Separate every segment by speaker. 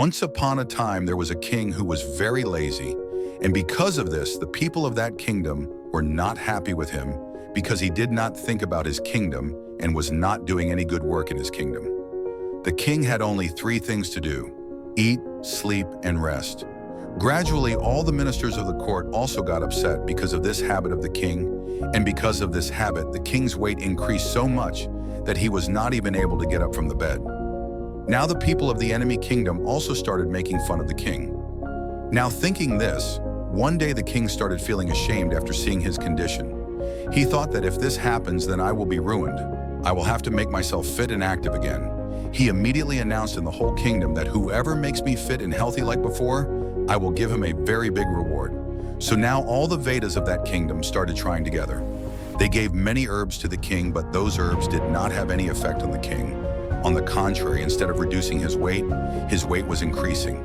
Speaker 1: Once upon a time, there was a king who was very lazy, and because of this, the people of that kingdom were not happy with him because he did not think about his kingdom and was not doing any good work in his kingdom. The king had only 3 things to do: eat, sleep, and rest. Gradually, all the ministers of the court also got upset because of this habit of the king, and because of this habit, the king's weight increased so much that he was not even able to get up from the bed. Now the people of the enemy kingdom also started making fun of the king. Now thinking this, one day the king started feeling ashamed after seeing his condition. He thought that if this happens, then I will be ruined. I will have to make myself fit and active again. He immediately announced in the whole kingdom that whoever makes me fit and healthy like before, I will give him a very big reward. So now all the Vedas of that kingdom started trying together. They gave many herbs to the king, but those herbs did not have any effect on the king. On the contrary, instead of reducing his weight was increasing.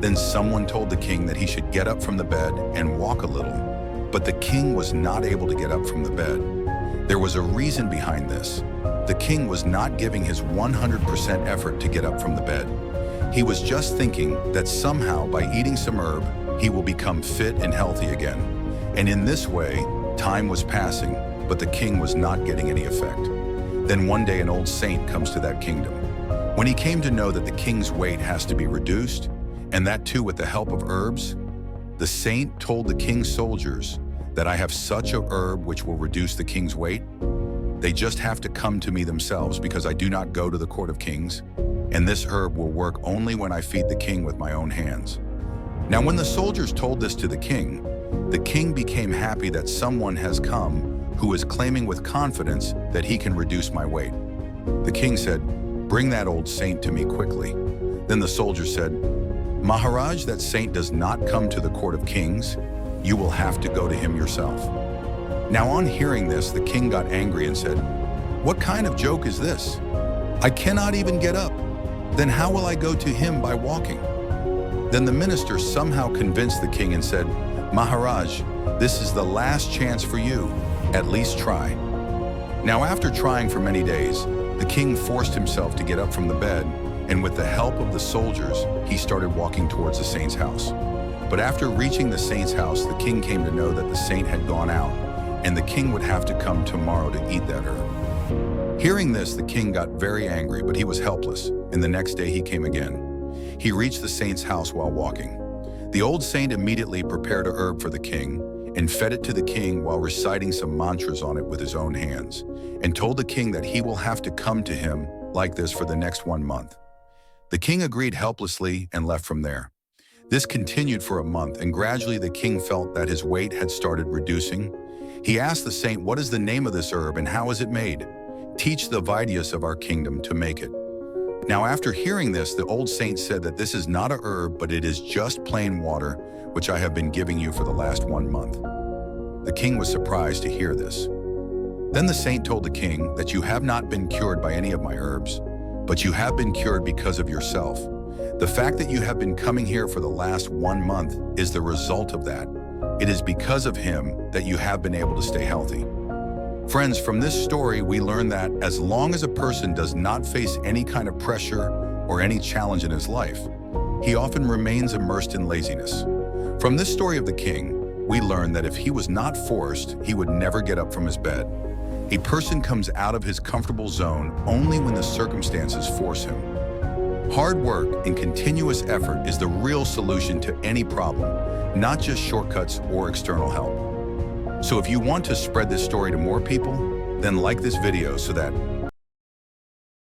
Speaker 1: Then someone told the king that he should get up from the bed and walk a little. But the king was not able to get up from the bed. There was a reason behind this. The king was not giving his 100% effort to get up from the bed. He was just thinking that somehow by eating some herb, he will become fit and healthy again. And in this way, time was passing, but the king was not getting any effect. Then one day an old saint comes to that kingdom. When he came to know that the king's weight has to be reduced, and that too with the help of herbs, the saint told the king's soldiers that I have such a herb which will reduce the king's weight. They just have to come to me themselves because I do not go to the court of kings, and this herb will work only when I feed the king with my own hands. Now when the soldiers told this to the king became happy that someone has come who is claiming with confidence that he can reduce my weight. The king said, "Bring that old saint to me quickly." Then the soldier said, "Maharaj, that saint does not come to the court of kings. You will have to go to him yourself." Now on hearing this, the king got angry and said, "What kind of joke is this? I cannot even get up. Then how will I go to him by walking?" Then the minister somehow convinced the king and said, "Maharaj, this is the last chance for you. At least try." Now after trying for many days, the king forced himself to get up from the bed, and with the help of the soldiers, he started walking towards the saint's house. But after reaching the saint's house, the king came to know that the saint had gone out, and the king would have to come tomorrow to eat that herb. Hearing this, the king got very angry, but he was helpless, and the next day he came again. He reached the saint's house while walking. The old saint immediately prepared a herb for the king and fed it to the king while reciting some mantras on it with his own hands, and told the king that he will have to come to him like this for the next 1 month. The king agreed helplessly and left from there. This continued for a month, and gradually the king felt that his weight had started reducing. He asked the saint, "What is the name of this herb and how is it made? Teach the Vaidyas of our kingdom to make it." Now after hearing this, the old saint said that this is not a herb, but it is just plain water, which I have been giving you for the last 1 month. The king was surprised to hear this. Then the saint told the king that you have not been cured by any of my herbs, but you have been cured because of yourself. The fact that you have been coming here for the last 1 month is the result of that. It is because of him that you have been able to stay healthy. Friends, from this story, we learn that as long as a person does not face any kind of pressure or any challenge in his life, he often remains immersed in laziness. From this story of the king, we learn that if he was not forced, he would never get up from his bed. A person comes out of his comfortable zone only when the circumstances force him. Hard work and continuous effort is the real solution to any problem, not just shortcuts or external help. So if you want to spread this story to more people, then like this video so that